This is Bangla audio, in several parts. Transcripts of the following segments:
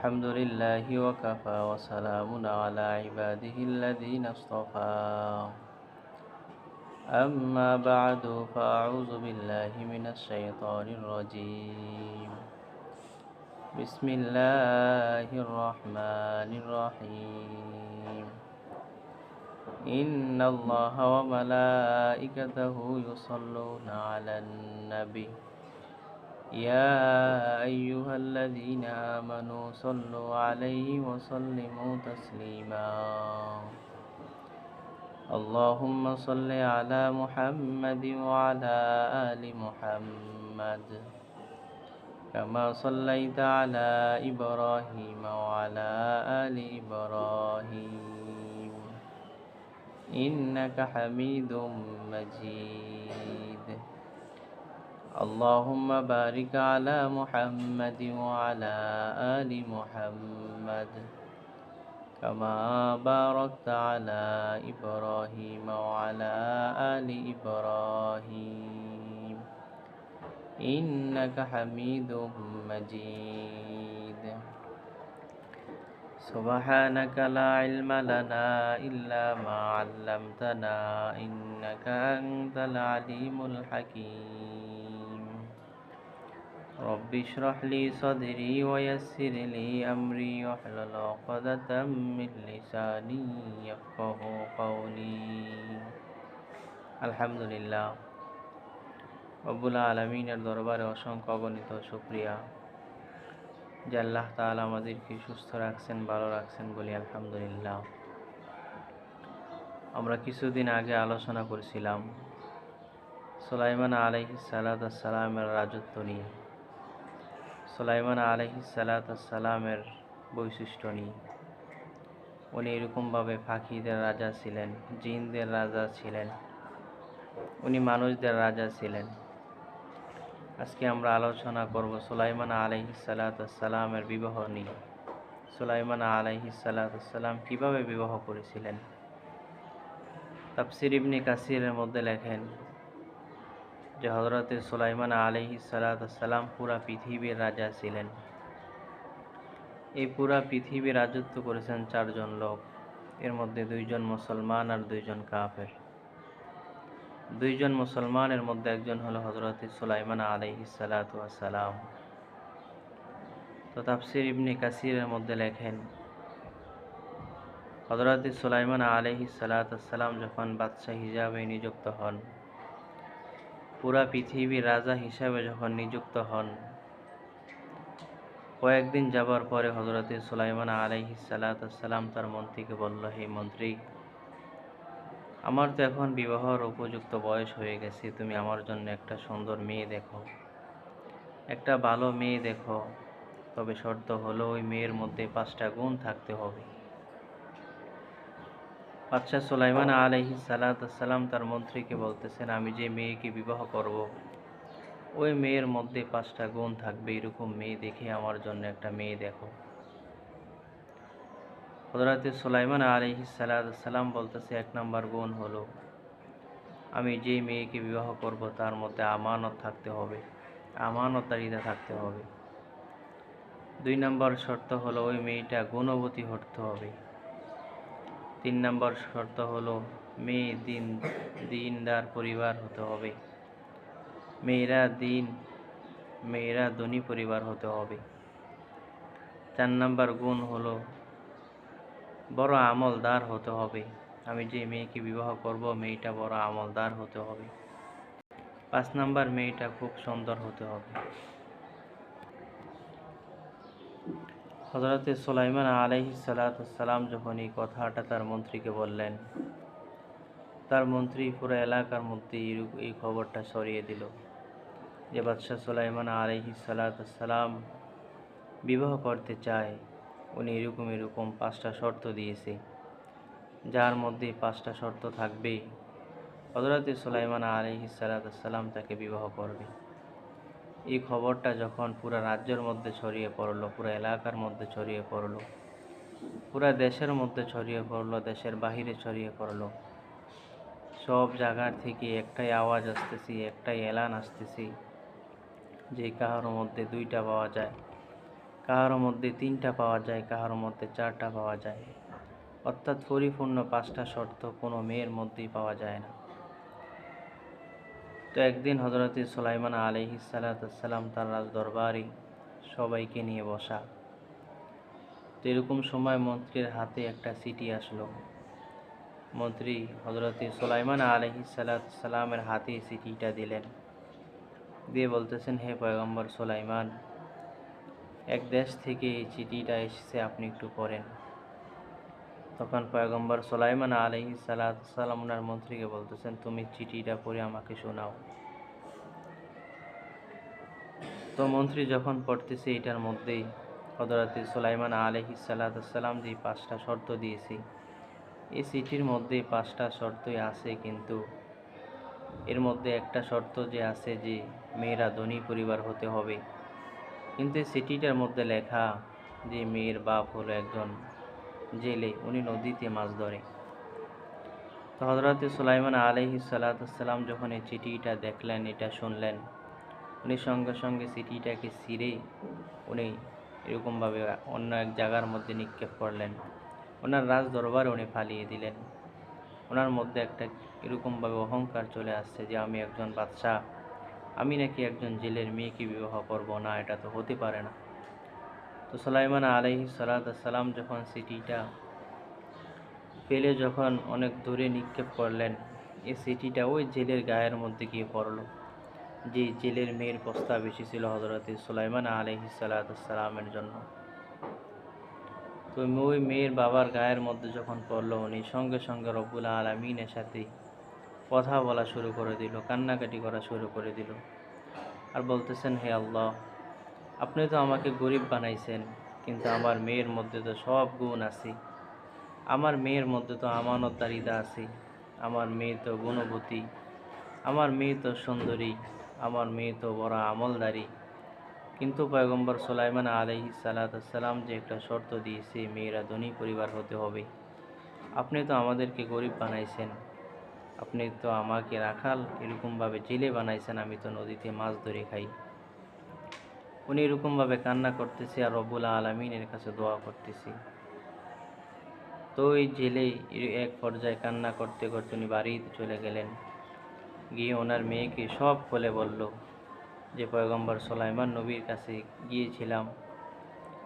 الحمد لله وكفى وسلام على عباده الذين اصطفى أما بعد فأعوذ بالله من الشيطان الرجيم بسم الله الرحمن الرحيم إن الله وملائكته يصلون على النبي يا أيها الذين آمنوا صلوا عليه وسلموا تسليما اللهم صل على محمد وعلى آل محمد كما صليت على إبراهيم وعلى آل إبراهيم إنك حميد مجيد اللهم بارك على محمد وعلى آل محمد كما باركت على إبراهيم وعلى آل إبراهيم إنك حميد مجيد سبحانك لا علم لنا إلا ما علمتنا إنك أنت العليم الحكيم رب اشرح لي صدري ويسر لي أمري واحلل عقدة من لساني يفقه قولي আলহামদুলিল্লাহ রব্বুল আলামিনের দরবারে অসংখ্য অগণিত শুকরিয়া যে আল্লাহ তাআলা আমাদেরকে সুস্থ রাখছেন, ভালো রাখছেন বলি আলহামদুলিল্লাহ। আমরা কিছুদিন আগে আলোচনা করেছিলাম সুলাইমান আলাইহিস সালামের রাজত্ব নিয়ে, সুলাইমান আলাইহিস সালামের বৈশিষ্ট্য নিয়ে। উনি এরকমভাবে পাখিদের রাজা ছিলেন, জিনদের রাজা ছিলেন, উনি মানুষদের রাজা ছিলেন। আজকে আমরা আলোচনা করব সুলাইমান আলাইহিস সালামের বিবাহ নিয়ে। সুলাইমান আলাইহিস সালাম কিভাবে বিবাহ করেছিলেন? তাফসীর ইবনে কাসিরের মধ্যে লেখেন যে হযরতে সুলাইমান আলাইহিস সালাম পুরা পৃথিবীর রাজা ছিলেন। এই পুরা পৃথিবী রাজত্ব করেছেন 4 জন লোক, এর মধ্যে 2 জন মুসলমান আর 2 জন কাফের। 2 জন মুসলমানের মধ্যে একজন হলো হযরতে সুলাইমান আলাইহিস সালাম। তো তাফসীর ইবনে কাসিরের মধ্যে লেখেন হযরতে সুলাইমান আলাইহিস সালাম যখন বাদশা হিসাবে নিযুক্ত হন, পুরা পৃথিবীর রাজা হিসাবে যখন নিযুক্ত হন, কয়েকদিন যাবার পরে হযরতে সুলাইমান আলাইহিস সালাম তার মন্ত্রীকে বলল, হে মন্ত্রী, আমার তো এখন বিবাহর উপযুক্ত বয়স হয়ে গেছে, তুমি আমার জন্য একটা সুন্দর মেয়ে দেখো, একটা ভালো মেয়ে দেখো, তবে শর্ত হলো ওই মেয়ের মধ্যে 5টা গুণ থাকতে হবে। বাদশা সুলাইমান আলাইহিস সালাম তার মন্ত্রীকে বলতেছেন, আমি যে মেয়েকে বিবাহ করব, ওই মেয়ের মধ্যে 5টা গুণ থাকবে, এরকম মেয়ে দেখে আমার জন্য একটা মেয়ে দেখো। হযরতে সুলাইমান আলাইহিস সালাম বলতেছে, 1 নম্বর গুণ হলো আমি যে মেয়েকে বিবাহ করব তার মধ্যে আমানত থাকতে হবে, আমানতদারিতা থাকতে হবে। 2 নম্বর শর্ত হলো ওই মেয়েটা গুণবতী হতে হবে। 3 নম্বর শর্ত হলো মেয়ে দিনদার পরিবার হতে হবে, মেয়েরা ধনী পরিবার হতে হবে। 4 নম্বর গুণ হলো বড় আমলদার হতে হবে, আমি যে মেয়েকে বিবাহ করব মেয়েটা বড় আমলদার হতে হবে। 5 নম্বর মেয়েটা খুব সুন্দর হতে হবে। হযরতে সুলাইমান আলাইহিস সালাম যখন এই কথাটা তার মন্ত্রীকে বললেন, তার মন্ত্রী পুরো এলাকার মধ্যে এই খবরটা ছড়িয়ে দিল যে বাদশা সুলাইমান আলাইহিস সালাম বিবাহ করতে চায়। উনি এরকম 5টা শর্ত দিয়েছে, যার মধ্যে 5টা শর্ত থাকবে হযরতে সুলাইমান আলাইহিস সালাম তাকে বিবাহ করবে। এই খবরটা যখন পুরো রাজ্যের মধ্যে ছড়িয়ে পড়লো, পুরো এলাকার মধ্যে ছড়িয়ে পড়লো, পুরো দেশের মধ্যে ছড়িয়ে পড়লো, দেশের বাহিরে ছড়িয়ে পড়লো, সব জায়গার থেকে একটাই আওয়াজ আসতেছি, একটাই এলান আসতেছি যে কাহার মধ্যে 2টা পাওয়া যায়, কাহার মধ্যে 3টা পাওয়া যায়, কাহার মধ্যে 4টা পাওয়া যায়, অর্থাৎ পরিপূর্ণ 5টা শর্ত কোনো মেয়ের মধ্যেই পাওয়া যায় না। তো একদিন হযরত সুলাইমান আলাইহিস সালাম তার রাজ দরবারে সবাইকে নিয়ে বসা। তো এরকম সময় মন্ত্রীর হাতে একটা চিঠি আসলো। মন্ত্রী হযরত সুলাইমান আলাইহিস সালামের হাতে চিঠিটা দিলেন, দিয়ে বলতেছেন, হে পয়গম্বর সুলাইমান, এক দেশ থেকে এই চিঠিটা এসেছে, আপনি একটু পড়েন। তখন পয়গম্বর সুলাইমান আলাইহিস সালাম ওনার মন্ত্রীকে বলতেছেন, তুমি চিঠিটা পড়ে আমাকে শোনাও। তো মন্ত্রী যখন পড়তেছে, এটার মধ্যেই হযরত সুলাইমান আলাইহিস সালাম যে 5টা শর্ত দিয়েছে, এই চিঠির মধ্যে 5টা শর্তই আছে, কিন্তু এর মধ্যে একটা শর্ত যে আছে যে মেয়েরা ধনী পরিবার হতে হবে, কিন্তু এই চিঠিটার মধ্যে লেখা যে মেয়ের বাপ হলো একজন জেলে, উনি নদীতে মাছ ধরে। তো হযরত সুলাইমান আলাইহিস সালাম যখন এই চিঠিটা দেখলেন, এটা শুনলেন, উনি সঙ্গে সঙ্গে চিঠিটাকে ছিঁড়ে উনি এরকমভাবে অন্য এক জায়গার মধ্যে নিক্ষেপ করলেন। ওনার রাজ দরবারে উনি ফালিয়ে দিলেন। ওনার মধ্যে একটা এরকমভাবে অহংকার চলে আসছে যে আমি একজন বাদশাহ, আমি নাকি একজন জেলের মেয়েকে বিবাহ করব না, এটা তো হতে পারে না। তো সুলাইমান আলাইহিস সালাম যখন চিঠিটা ফেলে যখন অনেক দূরে নিক্ষেপ করলেন, এই চিঠিটা ওই জেলের গায়ের মধ্যে গিয়ে পড়ল, যে জেলের মেয়ের প্রস্তাব এসেছিল হযরত সুলাইমান আলাইহিস সালামের জন্য। তো ওই মেয়ের বাবার গায়ের মধ্যে যখন পড়লো, উনি সঙ্গে সঙ্গে রব্বুল আলামিনের সাথে কথা বলা শুরু করে দিল, কান্নাকাটি করা শুরু করে দিল, আর বলতেছেন, হে আল্লাহ, আপনি তো আমাকে গরিব বানাইছেন, কিন্তু আমার মেয়ের মধ্যে তো সব গুণ আছে, আমার মেয়ের মধ্যে তো আমানতদারিতা আছে, আমার মেয়ে তো গুণবতী, আমার মেয়ে তো সুন্দরী, আমার মেয়ে তো বড় আমলদারি, কিন্তু পয়গম্বর সুলাইমান আলাইহিস সালাম যে একটা শর্ত দিয়েছে, মেয়েরা ধনী পরিবার হতে হবে, আপনি তো আমাদেরকে গরিব বানাইছেন, আপনি তো আমাকে রাখাল এরকমভাবে জেলে বানাইছেন, আমি তো নদীতে মাছ ধরে খাই। উনি এরকমভাবে কান্না করতেছে আর রব্বুল আলামিনের কাছে দোয়া করতেছি। তো ওই জেলে এক পর্যায়ে কান্না করতে করতে উনি বাড়িতে চলে গেলেন, গিয়ে ওনার মেয়েকে সব খুলে বলল যে পয়গম্বর সুলাইমান নবীর কাছে গিয়েছিলাম,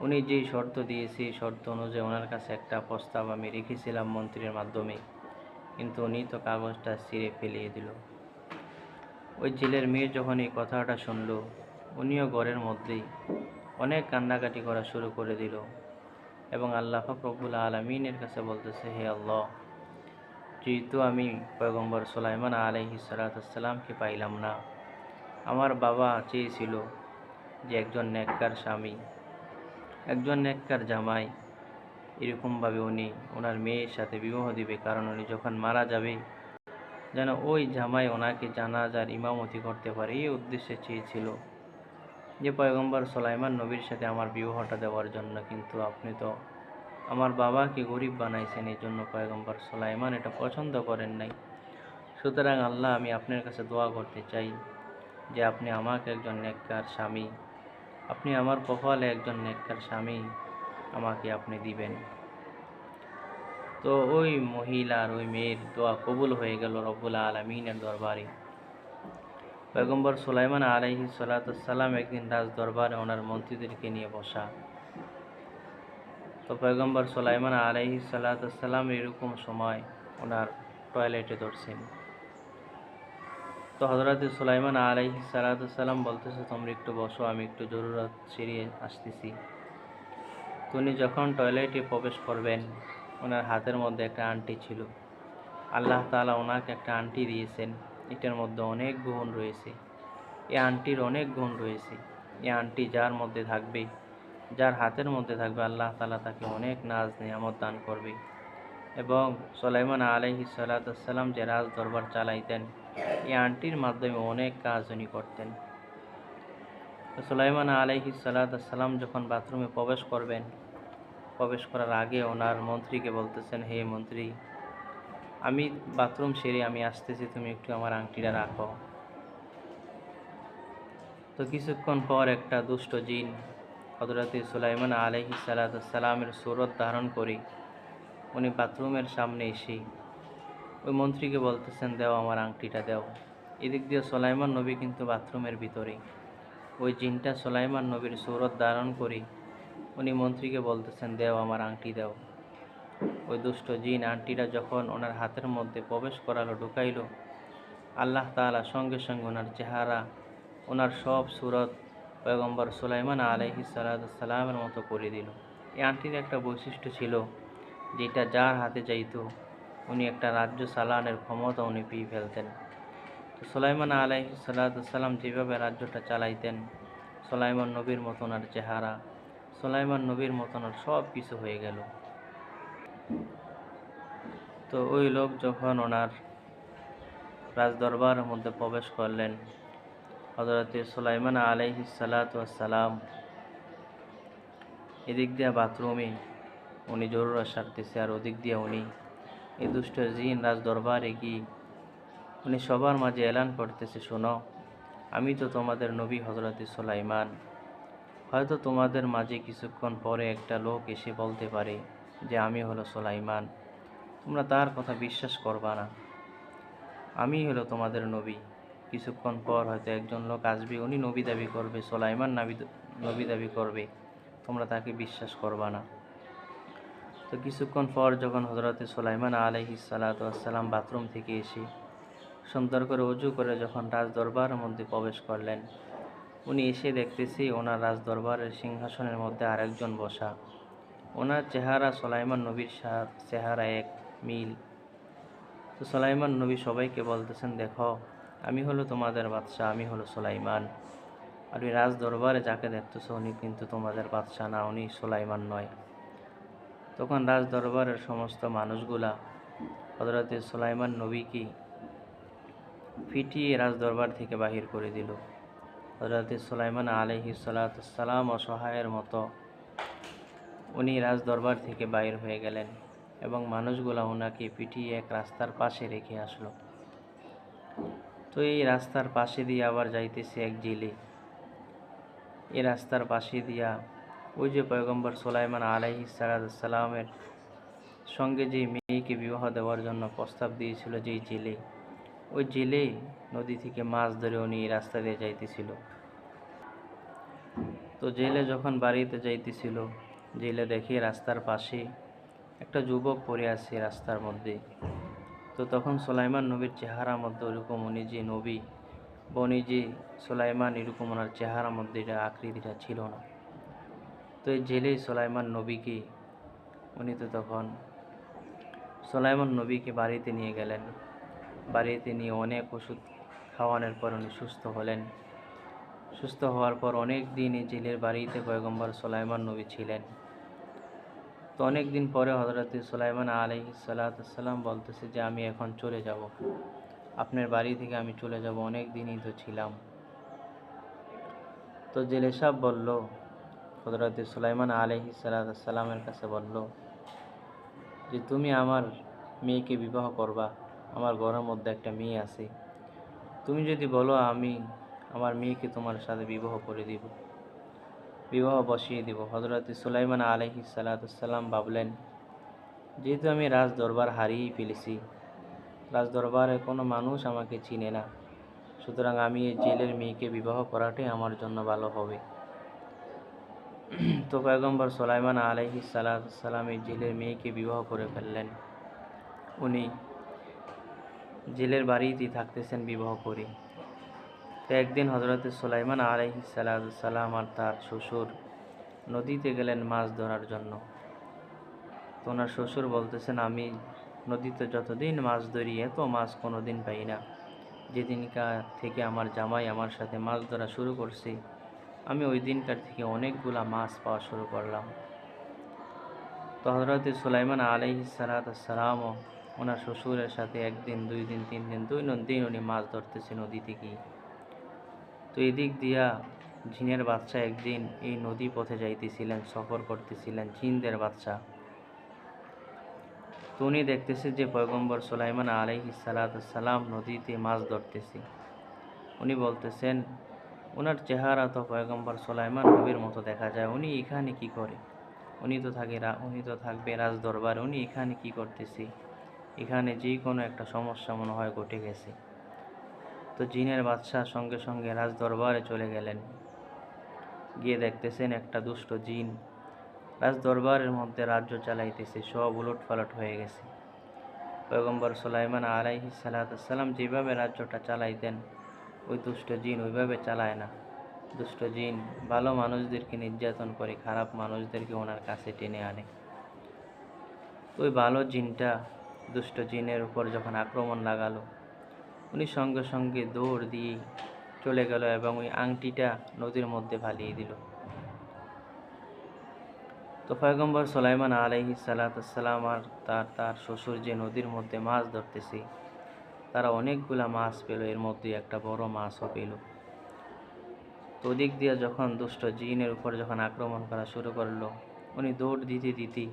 উনি যেই শর্ত দিয়েছে এই শর্ত অনুযায়ী ওনার কাছে একটা প্রস্তাব আমি রেখেছিলাম মন্ত্রীর মাধ্যমে, কিন্তু উনি তো কাগজটা ছিঁড়ে ফেলিয়ে দিল। ওই জেলের মেয়ে যখন এই কথাটা শুনল, উনিও ঘরের মধ্যেই অনেক কান্নাকাটি করা শুরু করে দিল, এবং আল্লাহ পাক রব্বুল আলামিনের কাছে বলতেছে, হে আল্লাহ, যেহেতু আমি পয়গম্বর সুলাইমান আলাইহিস সালামকে পাইলাম না, আমার বাবা চেয়েছিল যে একজন নেককার স্বামী, একজন নেককার জামাই এরকমভাবে উনি ওনার মেয়ের সাথে বিবাহ দিবে, কারণ উনি যখন মারা যাবে যেন ওই জামাই ওনাকে জানাজার ইমামতি করতে পারে, এই উদ্দেশ্যে চেয়েছিল যে পয়গম্বর সুলাইমান নবীর সাথে আমার বিবাহটা দেওয়ার জন্য, কিন্তু আপনি তো আমার বাবাকে গরিব বানাইছেন, এই জন্য পয়গম্বর সুলাইমান এটা পছন্দ করেন নাই। সুতরাং আল্লাহ, আমি আপনার কাছে দোয়া করতে চাই যে আপনি আমাকে একজন নেককার স্বামী, আপনি আমার কপালে একজন নেককার স্বামী আমাকে আপনি দিবেন। তো ওই মহিলার ওই মেয়ের দোয়া কবুল হয়ে গেল রব্বুল আলামিনের দরবারে। পয়গম্বর সুলাইমান আলাইহিস সালাম একদিন রাজ দরবারে ওনার মন্ত্রীদেরকে নিয়ে বসা। তো পয়গম্বর সুলাইমান আলাইহিস সালাম এরকম সময় ওনার টয়লেটে ধরছেন। তো হযরত সুলাইমান আলাইহিস সালাম বলতেছে, তোমরা একটু বসো, আমি একটু জরুরত সেরে আসতেছি। তো উনি যখন টয়লেটে প্রবেশ করবেন, ওনার হাতের মধ্যে একটা আংটি ছিল। আল্লাহ তাআলা ওনাকে একটা আংটি দিয়েছেন, এটার মধ্যে অনেক গুণ রয়েছে, এই আংটির অনেক গুণ রয়েছে। এই আংটি যার মধ্যে থাকবে, যার হাতের মধ্যে থাকবে, আল্লাহ তাআলা তাকে অনেক নাজ নিয়ামত দান করবে। এবং সুলাইমান আলাইহিস সালাম যে রাজ দরবার চালাইতেন, এই আংটির মাধ্যমে অনেক কাজ উনি করতেন। তো সুলাইমান আলাইহিস সালাম যখন বাথরুমে প্রবেশ করবেন, প্রবেশ করার আগে ওনার মন্ত্রীকে বলতেছেন, হে মন্ত্রী, আমি বাথরুম সেরে আমি আসতেছি, তুমি একটু আমার আংটিটা রাখো। তো কিছুক্ষণ পর একটা দুষ্ট জিন হযরতে সুলাইমান আলাইহিস সালামের সূরত ধারণ করে উনি বাথরুমের সামনে এসে ওই মন্ত্রীকে বলতেছেন, দাও আমার আংটিটা দাও। এদিক দিয়ে সুলাইমান নবী কিন্তু বাথরুমের ভিতরে। ওই জিনটা সুলাইমান নবীর সূরত ধারণ করে উনি মন্ত্রীকে বলতেছেন, দাও আমার আংটি দাও। ওই দুষ্ট জিন আংটিটা যখন ওনার হাতের মধ্যে প্রবেশ করালো, ঢুকাইল, আল্লাহ তাআলা সঙ্গে সঙ্গে ওনার চেহারা, ওনার সব সূরত পয়গম্বর সুলাইমান আলাইহিস সালামের মতো করে দিল। এই আংটির একটা বৈশিষ্ট্য ছিল, যেটা যার হাতে যাইত উনি একটা রাজ্য চালানোর ক্ষমতা উনি পেয়ে ফেলতেন। তো সুলাইমান আলাইহিস সালাম যেভাবে রাজ্যটা চালাইতেন, সুলাইমান নবীর মতো ওনার চেহারা, সুলাইমান নবীর মতো ওনার সব কিছু হয়ে গেল। তো ওই লোক যখন ওনার রাজদরবারের মধ্যে প্রবেশ করলেন, হযরতে সুলাইমান আলাইহিস সালাম এদিক দিয়ে বাথরুমে উনি জরুরত সারতেছে, আর ওদিক দিয়ে উনি এই দুষ্ট জিন রাজদরবারে গিয়ে উনি সবার মাঝে এলান করতেছে, শোনো, আমি তো তোমাদের নবী হযরতে সুলাইমান। হয়তো তোমাদের মাঝে কিছুক্ষণ পরে একটা লোক এসে বলতে পারে যে আমি হলো সুলাইমান, তোমরা তার কথা বিশ্বাস করবা না। আমি হলো তোমাদের নবী। কিছুক্ষণ পর হয়তো একজন লোক আসবে, উনি নবী দাবি করবে, সুলাইমান নবী দাবি করবে, তোমরা তাকে বিশ্বাস করবা না। তো কিছুক্ষণ পর যখন হযরতে সুলাইমান আলাইহিস সালাম বাথরুম থেকে এসে সুন্দর করে ওযু করে যখন রাজদরবারের মধ্যে প্রবেশ করলেন, উনি এসে দেখতেছি ওনার রাজদরবারের সিংহাসনের মধ্যে আরেকজন বসা। ওনার চেহারা সুলাইমান নবীর চেহারা এক মিল। তো সুলাইমান নবী সবাইকে বলতেছেন, দেখো, আমি হলো তোমাদের বাদশাহ, আমি হলো সুলাইমান। আর ওই রাজদরবারে যাকে দেখতেছো উনি কিন্তু তোমাদের বাদশাহ না, উনি সুলাইমান নয়। তখন রাজদরবারের সমস্ত মানুষগুলা হযরতে সুলাইমান নবীকে পিটিয়ে রাজদরবার থেকে বাহির করে দিল। হযরতে সুলাইমান আলাইহিস সালাম অসহায়ের মতো উনি রাজদরবার থেকে বাইর হয়ে গেলেন এবং মানুষগুলা ওনাকে পিটিয়ে এক রাস্তার পাশে রেখে আসলো। তো এই রাস্তার পাশে দিয়ে আবার যাইতেছে এক জেলে। এই রাস্তার পাশে দিয়া ওই যে পয়গম্বর সুলাইমান আলাইহিস সালামের সঙ্গে যে মেয়েকে বিবাহ দেওয়ার জন্য প্রস্তাব দিয়েছিল যেই জেলে, ওই জেলে নদী থেকে মাছ ধরে উনি এই রাস্তা দিয়ে যাইতেছিল। তো জেলে যখন বাড়িতে যাইতেছিল, জেলে দেখে রাস্তার পাশে একটা যুবক পড়ে আছে রাস্তার মধ্যে। তো তখন সুলাইমান নবীর চেহারার মধ্যে ওরকম উনি যে নবী বা উনি যে সুলাইমান, এরকম ওনার চেহারার মধ্যে এটা আকৃতিটা ছিল না। তো এই জেলে সুলাইমান নবীকে উনি তো তখন সুলাইমান নবীকে বাড়িতে নিয়ে গেলেন। বাড়িতে নিয়ে অনেক ওষুধ খাওয়ানোর পর উনি সুস্থ হলেন। সুস্থ হওয়ার পর অনেক দিন এই জেলের বাড়িতে পয়গম্বর সুলাইমান নবী ছিলেন। তো অনেক দিন পরে হযরতে সুলাইমান আলাইহিস সালাম বলতেছে যে আমি এখন চলে যাব, আপনার বাড়ি থেকে আমি চলে যাব, অনেক দিনই তো ছিলাম। তো জেলে সাহেব বলল, হযরতে সুলাইমান আলাইহিস সালামের কাছে বলল যে তুমি আমার মেয়েকে বিবাহ করবা, আমার ঘরের মধ্যে একটা মেয়ে আছে, তুমি যদি বলো আমি আমার মেয়েকে তোমার সাথে বিবাহ করে দিব, বিবাহ বসিয়ে দিব। হযরতে সুলাইমান আলাইহিস সালাম ভাবলেন, যেহেতু আমি রাজ দরবার হারিয়েই ফেলেছি, রাজ দরবারে কোনো মানুষ আমাকে চিনে না, সুতরাং আমি এই জেলের মেয়েকে বিবাহ করাটাই আমার জন্য ভালো হবে। তো পয়গম্বর সুলাইমান আলাইহিস সালাম এই জেলের মেয়েকে বিবাহ করে ফেললেন। উনি জেলের বাড়িতেই থাকতেছেন বিবাহ করে। তো একদিন হযরতে সুলাইমান আলাইহিস সালাম আর তার শ্বশুর নদীতে গেলেন মাছ ধরার জন্য। তো ওনার শ্বশুর বলতেছেন, আমি নদীতে যতদিন মাছ ধরি এত মাছ কোনো দিন পাই না। যেদিনকার থেকে আমার জামাই আমার সাথে মাছ ধরা শুরু করছে, আমি ওই দিনকার থেকে অনেকগুলা মাছ পাওয়া শুরু করলাম। তো হযরতে সুলাইমান আলাইহিস সালামও ওনার শ্বশুরের সাথে একদিন, 2 দিন, 3 দিন, দৈনন্দিন উনি মাছ ধরতেছে নদী থেকে। তো এদিক দিয়া জিনের বাচ্চা একদিন এই নদী পথে যাইতেছিলেন, সফর করতেছিলেন, জিনদের বাচ্চা। তো উনি দেখতেছে যে পয়গম্বর সুলাইমান আলাইহিস সালাম নদীতে মাছ ধরতেছে। উনি বলতেছেন ওনার চেহারা তো পয়গম্বর সুলাইমান নবীর মতো দেখা যায়। উনি এখানে কি করে? উনি তো থাকবে রাজ দরবারে, উনি এখানে কি করতেছি? এখানে যে কোনো একটা সমস্যা মনে হয় ঘটে গেছে। তো জিনের বাদশাহ সঙ্গে সঙ্গে রাজ দরবারে চলে গেলেন। গিয়ে দেখতেছেন একটা দুষ্ট জিন রাজ দরবারের মধ্যে রাজ্য চালাইতেছে, সব উলটপালট হয়ে গেছে। পয়গম্বর সুলাইমান আলাইহিস সালাম যেভাবে রাজ্যটা চালাইতেন, ওই দুষ্ট জিন ওইভাবে চালায় না। দুষ্ট জিন ভালো মানুষদেরকে নির্যাতন করে, খারাপ মানুষদেরকে ওনার কাছে টেনে আনে। ওই ভালো জিনটা দুষ্ট জিনের উপর যখন আক্রমণ লাগালো, উনি সঙ্গে সঙ্গে দৌড় দিয়ে চলে গেল এবং ওই আংটিটা নদীর মধ্যে ফালিয়ে দিল। তো পয়গম্বর সুলাইমান আলাইহিস সালাম আর তার শ্বশুর যে নদীর মধ্যে মাছ ধরতেছে, তারা অনেকগুলা মাছ পেল, এর মধ্যে একটা বড় মাছও পেল। তো ওদিক দিয়ে যখন দুষ্ট জিনের উপর যখন আক্রমণ করা শুরু করলো, উনি দৌড় দিতে দিতে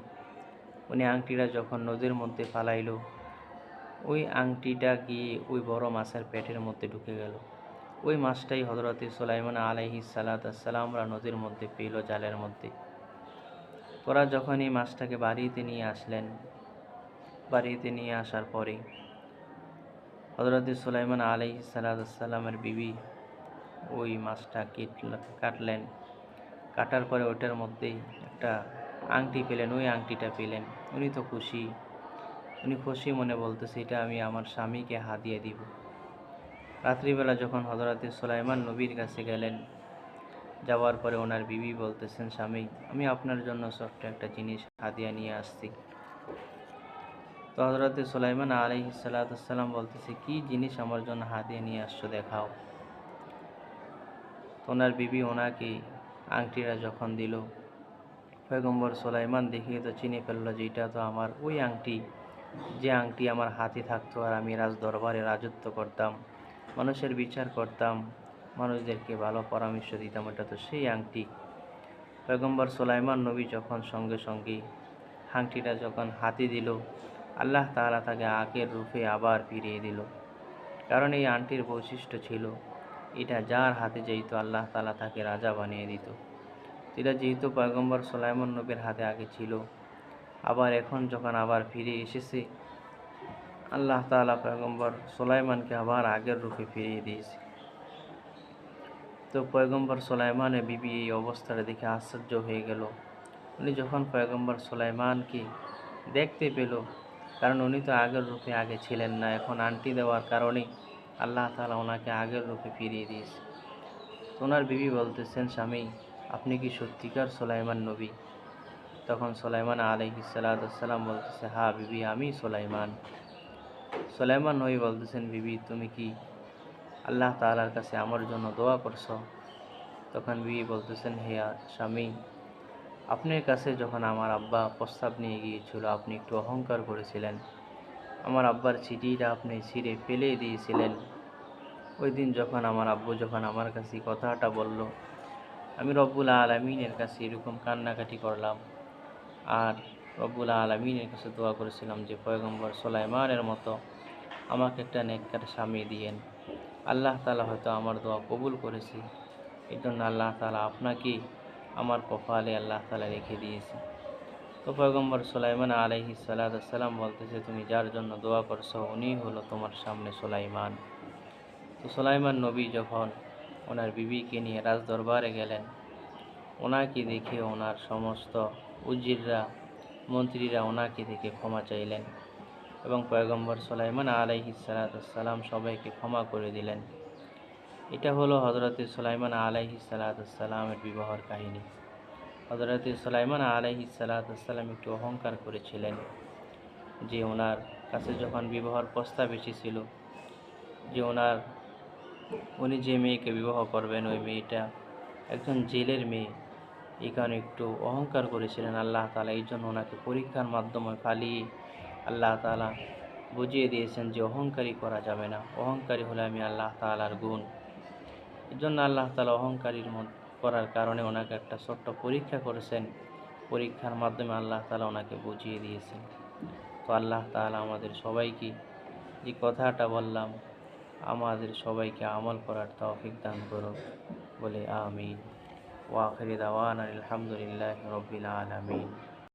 উনি আংটিটা যখন নদীর মধ্যে ফালাইল, ওই আংটিটা গিয়ে ওই বড় মাছের পেটের মধ্যে ঢুকে গেল। ওই মাছটাই হযরতে সুলাইমান আলাইহিস সালামরা নদীর মধ্যে পেল, জালের মধ্যে। ওরা যখন এই মাছটাকে বাড়িতে নিয়ে আসলেন, বাড়িতে নিয়ে আসার পরে হযরতে সুলাইমান আলাইহিস সালামের বিবি ওই মাছটা কাটলেন। কাটার পরে ওটার মধ্যেই একটা আংটি পেলেন, ওই আংটিটা পেলেন। উনি তো খুশি, উনি খুশি মনে বলতেছে এটা আমি আমার স্বামীকে হাদিয়া দিব। রাত্রিবেলা যখন হযরতে সুলাইমান নবীর কাছে গেলেন, যাওয়ার পরে ওনার বিবি বলতেছেন, স্বামী আমি আপনার জন্য ছোট্ট একটা জিনিস হাদিয়া নিয়ে আসছি। তো হযরতে সুলাইমান আলাইহিস সালাম বলতেছে, কি জিনিস আমার জন্য হাদিয়া নিয়ে আসছো দেখাও। তো ওনার বিবি ওনাকে আংটিটা যখন দিল, পয়গম্বর সুলাইমান দেখিয়ে তো চিনে ফেললো যে এটা তো আমার ওই আংটি, যে আংটি আমার হাতে থাকতো আর আমি রাজ দরবারে রাজত্ব করতাম, মানুষের বিচার করতাম, মানুষদেরকে ভালো পরামর্শ দিতাম, এটা তো সেই আংটি। পয়গম্বর সুলাইমান নবী যখন সঙ্গে সঙ্গে আংটিটা যখন হাতে দিল, আল্লাহ তাআলা তাকে আগের রূপে আবার ফিরিয়ে দিল। কারণ এই আংটির বৈশিষ্ট্য ছিল, এটা যার হাতে যেত আল্লাহ তাআলা তাকে রাজা বানিয়ে দিত। এটা যেহেতু পয়গম্বর সুলাইমান নবীর হাতে আগে ছিল, আবার এখন যখন আবার ফিরে এসেছে, আল্লাহ তাআলা পয়গম্বর সুলাইমানকে আবার আগের রূপে ফিরিয়ে দিয়েছে। তো পয়গম্বর সুলাইমানের বিবি এই অবস্থাটা দেখে আশ্চর্য হয়ে গেল। উনি যখন পয়গম্বর সুলাইমানকে দেখতে পেল, কারণ উনি তো আগের রূপে আগে ছিলেন না, এখন আংটি দেওয়ার কারণে আল্লাহ তাআলা ওনাকে আগের রূপে ফিরিয়ে দিয়েছে। ওনার বিবি বলতেছেন, স্বামী আপনি কি সত্যিকার সুলাইমান নবী? তখন সুলাইমান আলাইহিস সালাম বলতেছে, হ্যাঁ বিবি আমি সুলাইমান। সুলাইমান নবী বলতেছেন, বিবি তুমি কি আল্লাহ তাআলার কাছে আমার জন্য দোয়া করছো? তখন বিবি বলতেছেন, হে স্বামী, আপনার কাছে যখন আমার আব্বা প্রস্তাব নিয়ে গিয়েছিল, আপনি একটু অহংকার করেছিলেন, আমার আব্বার চিঠিটা আপনি ছিঁড়ে ফেলে দিয়েছিলেন। ওই দিন যখন আমার আব্বু যখন আমার কাছে কথাটা বলল, আমি রব্বুল আলামিনের কাছে এরকম কান্নাকাটি করলাম আর রব্বুল আলামিনের কাছে দোয়া করেছিলাম যে পয়গম্বর সুলাইমানের মতো আমাকে একটা নেককার স্বামী দিয়েন। আল্লাহ তাআলা হয়তো আমার দোয়া কবুল করেছে, এই জন্য আল্লাহ তাআলা আপনাকে আমার কপালে আল্লাহ তাআলা রেখে দিয়েছে। তো পয়গম্বর সুলাইমান আলাইহিস সালাম বলতেছে, তুমি যার জন্য দোয়া করছো উনি হলো তোমার সামনে সুলাইমান। তো সুলাইমান নবী যখন ওনার বিবিকে নিয়ে রাজ দরবারে গেলেন, ওনাকে দেখে ওনার সমস্ত উজিররা, মন্ত্রীরা ওনাকে দেখে ক্ষমা চাইলেন এবং পয়গম্বর সুলাইমান আলাইহিস সালাম সবাইকে ক্ষমা করে দিলেন। এটা হলো হযরতে সুলাইমান আলাইহিস সালামের বিবাহর কাহিনী। হযরতে সুলাইমান আলাইহিস সালাম একটু অহংকার করেছিলেন যে ওনার কাছে যখন বিবাহর প্রস্তাব এসেছিল, যে উনি যে মেয়েকে বিবাহ করবেন ওই মেয়েটা একজন জেলের মেয়ে, এই কারণে একটু অহংকার করেছিলেন। আল্লাহ তাআলা এই জন্য ওনাকে পরীক্ষার মাধ্যমে ফালিয়ে আল্লাহ তাআলা বুঝিয়ে দিয়েছেন যে অহংকারী করা যাবে না, অহংকারী হলে আমি আল্লাহ তাআলার গুণ। এই জন্য আল্লাহ তাআলা অহংকারীর করার কারণে ওনাকে একটা ছোট্ট পরীক্ষা করেছেন, পরীক্ষার মাধ্যমে আল্লাহ তাআলা ওনাকে বুঝিয়ে দিয়েছেন। তো আল্লাহ তাআলা আমাদের সবাইকে যে কথাটা বললাম, আমাদের সবাইকে আমল করার তৌফিক দান করুন। বলে আমিন। ওয়া আখিরি দাওয়ানা আলহামদুলিল্লাহি রাব্বিল আলামিন।